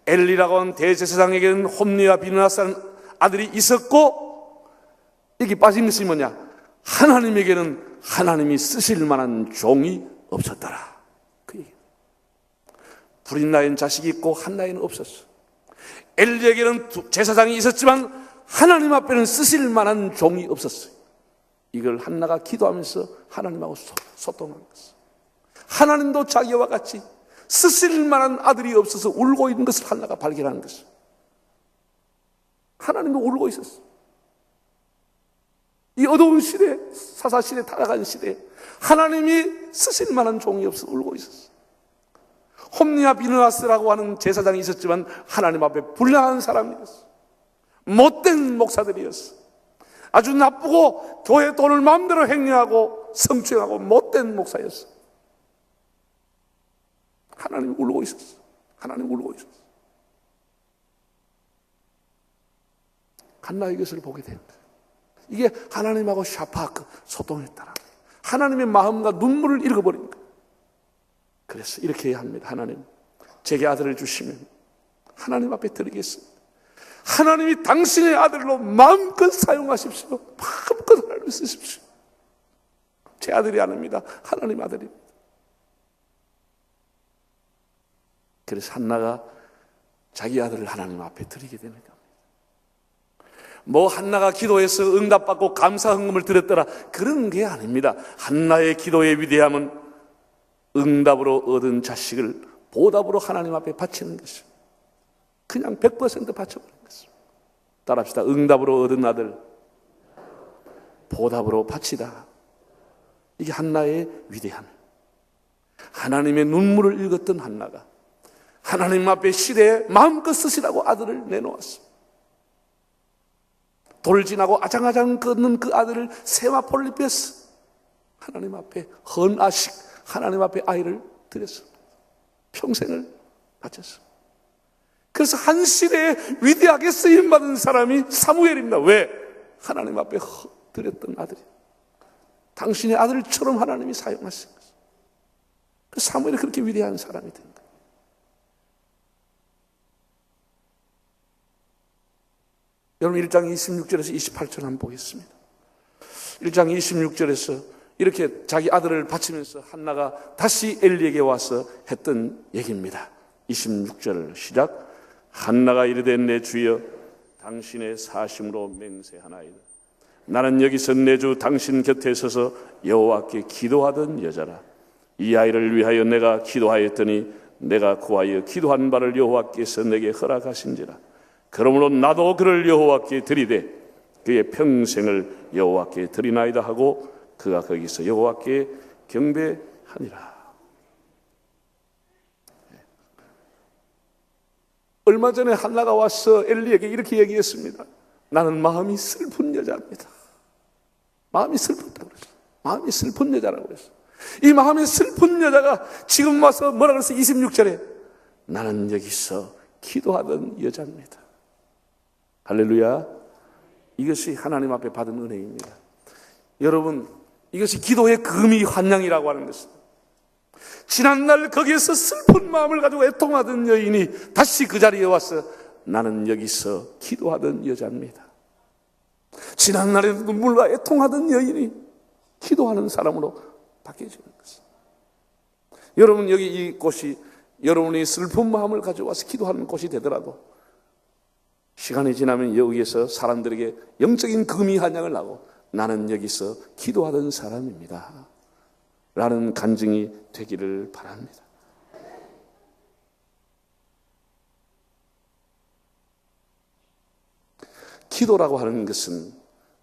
엘리라고 하는 대제사장에게는 홈리와 비느하스라는 아들이 있었고, 여기 빠진 것이 뭐냐? 하나님에게는 하나님이 쓰실 만한 종이 없었더라. 그 얘기. 불인나에는 자식이 있고 한나에는 없었어. 엘리에게는 제사장이 있었지만 하나님 앞에는 쓰실 만한 종이 없었어요. 이걸 한나가 기도하면서 하나님하고 소통한 것이에요. 하나님도 자기와 같이 쓰실 만한 아들이 없어서 울고 있는 것을 한나가 발견하는 것이에요. 하나님도 울고 있었어요. 이 어두운 시대, 사사시대 타락한 시대에 하나님이 쓰실 만한 종이 없어서 울고 있었어요. 홈리와 비느하스라고 하는 제사장이 있었지만 하나님 앞에 불량한 사람이었어요. 못된 목사들이었어요. 아주 나쁘고 교회 돈을 마음대로 행위하고 성추행하고 못된 목사였어. 하나님 울고 있었어. 하나님 울고 있었어. 한나의 것을 보게 된 거예요. 이게 하나님하고 샤파크 소통했다라. 하나님의 마음과 눈물을 읽어버린 거예요. 그래서 이렇게 해야 합니다. 하나님, 제게 아들을 주시면 하나님 앞에 드리겠습니다. 하나님이 당신의 아들로 마음껏 사용하십시오. 마음껏 하나님을 쓰십시오. 제 아들이 아닙니다. 하나님 아들입니다. 그래서 한나가 자기 아들을 하나님 앞에 드리게 되는 겁니다. 뭐 한나가 기도해서 응답받고 감사 헌금을 드렸더라, 그런 게 아닙니다. 한나의 기도의 위대함은 응답으로 얻은 자식을 보답으로 하나님 앞에 바치는 것입니다. 그냥 100% 바쳐버린 것입니다. 따라합시다. 응답으로 얻은 아들 보답으로 바치다. 이게 한나의 위대함입니다. 하나님의 눈물을 읽었던 한나가 하나님 앞에 시대에 마음껏 쓰시라고 아들을 내놓았습니다. 돌을 지나고 아장아장 걷는 그 아들을 세마포를 입혔어. 하나님 앞에 헌아식, 하나님 앞에 아이를 드렸어. 평생을 바쳤어. 그래서 한 시대에 위대하게 쓰임받은 사람이 사무엘입니다. 왜? 하나님 앞에 드렸던 아들이. 당신의 아들처럼 하나님이 사용하신 거죠. 그 사무엘이 그렇게 위대한 사람이 된 거예요. 여러분 1장 26절에서 28절 한번 보겠습니다. 1장 26절에서 이렇게 자기 아들을 바치면서 한나가 다시 엘리에게 와서 했던 얘기입니다. 26절 시작. 한나가 이르되 내 주여 당신의 사심으로 맹세하나이다. 나는 여기서 내 주 당신 곁에 서서 여호와께 기도하던 여자라. 이 아이를 위하여 내가 기도하였더니 내가 구하여 기도한 바를 여호와께서 내게 허락하신지라. 그러므로 나도 그를 여호와께 드리되 그의 평생을 여호와께 드리나이다 하고 그가 거기서 여호와께 경배하니라. 얼마 전에 한나가 와서 엘리에게 이렇게 얘기했습니다. 나는 마음이 슬픈 여자입니다. 마음이 슬프다고 그랬어요. 마음이 슬픈 여자라고 그랬어요. 이 마음이 슬픈 여자가 지금 와서 뭐라 그랬어요? 26절에 나는 여기서 기도하던 여자입니다. 할렐루야. 이것이 하나님 앞에 받은 은혜입니다. 여러분, 이것이 기도의 금이 환영이라고 하는 것입니다. 지난날 거기에서 슬픈 마음을 가지고 애통하던 여인이 다시 그 자리에 와서 나는 여기서 기도하던 여자입니다. 지난날에 눈물과 애통하던 여인이 기도하는 사람으로 바뀌어지는 것입니다. 여러분, 여기 이 곳이 여러분이 슬픈 마음을 가지고 와서 기도하는 곳이 되더라도 시간이 지나면 여기에서 사람들에게 영적인 금이 환영을 하고 나는 여기서 기도하던 사람입니다 라는 간증이 되기를 바랍니다. 기도라고 하는 것은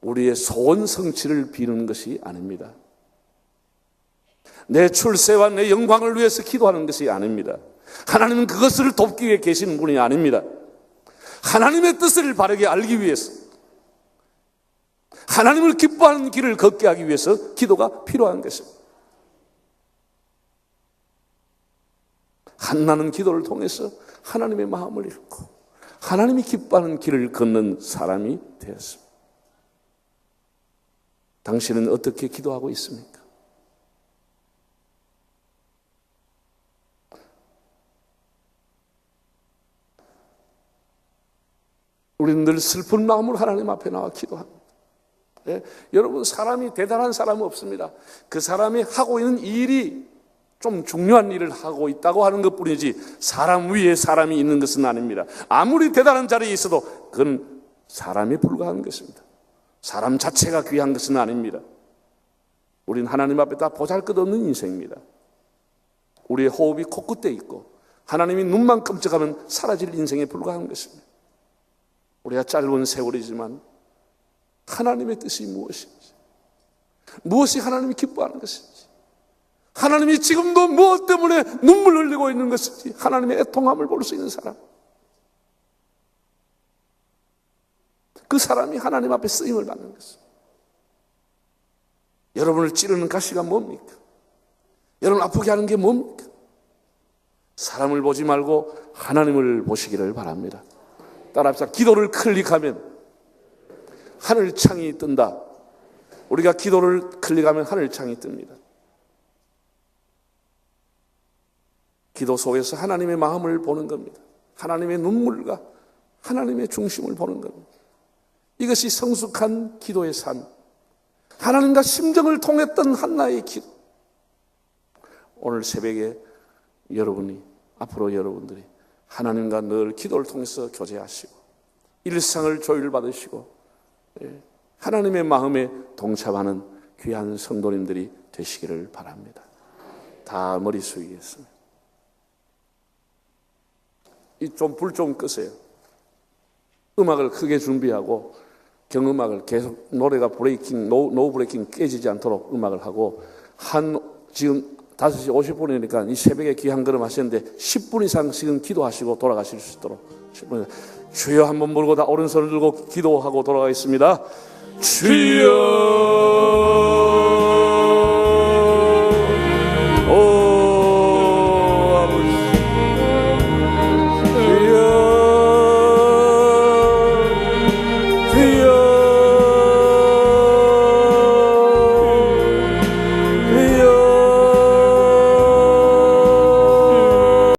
우리의 소원 성취를 비는 것이 아닙니다. 내 출세와 내 영광을 위해서 기도하는 것이 아닙니다. 하나님은 그것을 돕기 위해 계시는 분이 아닙니다. 하나님의 뜻을 바르게 알기 위해서, 하나님을 기뻐하는 길을 걷게 하기 위해서 기도가 필요한 것입니다. 한나는 기도를 통해서 하나님의 마음을 읽고 하나님이 기뻐하는 길을 걷는 사람이 되었습니다. 당신은 어떻게 기도하고 있습니까? 우리는 늘 슬픈 마음으로 하나님 앞에 나와 기도합니다. 네? 여러분, 사람이 대단한 사람은 없습니다. 그 사람이 하고 있는 일이 좀 중요한 일을 하고 있다고 하는 것뿐이지 사람 위에 사람이 있는 것은 아닙니다. 아무리 대단한 자리에 있어도 그건 사람에 불과한 것입니다. 사람 자체가 귀한 것은 아닙니다. 우린 하나님 앞에 다 보잘것없는 인생입니다. 우리의 호흡이 코끝에 있고 하나님이 눈만 끔찍하면 사라질 인생에 불과한 것입니다. 우리가 짧은 세월이지만 하나님의 뜻이 무엇인지, 무엇이 하나님이 기뻐하는 것인지, 하나님이 지금도 무엇 때문에 눈물 흘리고 있는 것인지 하나님의 애통함을 볼 수 있는 사람, 그 사람이 하나님 앞에 쓰임을 받는 것입니다. 여러분을 찌르는 가시가 뭡니까? 여러분 아프게 하는 게 뭡니까? 사람을 보지 말고 하나님을 보시기를 바랍니다. 따라합시다. 기도를 클릭하면 하늘창이 뜬다. 우리가 기도를 클릭하면 하늘창이 뜹니다. 기도 속에서 하나님의 마음을 보는 겁니다. 하나님의 눈물과 하나님의 중심을 보는 겁니다. 이것이 성숙한 기도의 삶, 하나님과 심정을 통했던 한나의 기도. 오늘 새벽에 앞으로 여러분들이 하나님과 늘 기도를 통해서 교제하시고 일상을 조율받으시고 하나님의 마음에 동참하는 귀한 성도님들이 되시기를 바랍니다. 다 머리 숙이겠습니다. 불 좀 끄세요. 음악을 크게 준비하고 경음악을 계속 노래가 노 브레이킹 깨지지 않도록 음악을 하고 지금 5시 50분이니까 이 새벽에 귀한 걸음 하셨는데 10분 이상 지금 기도하시고 돌아가실 수 있도록 주여 한번 부르고 다 오른손을 들고 기도하고 돌아가겠습니다. 주여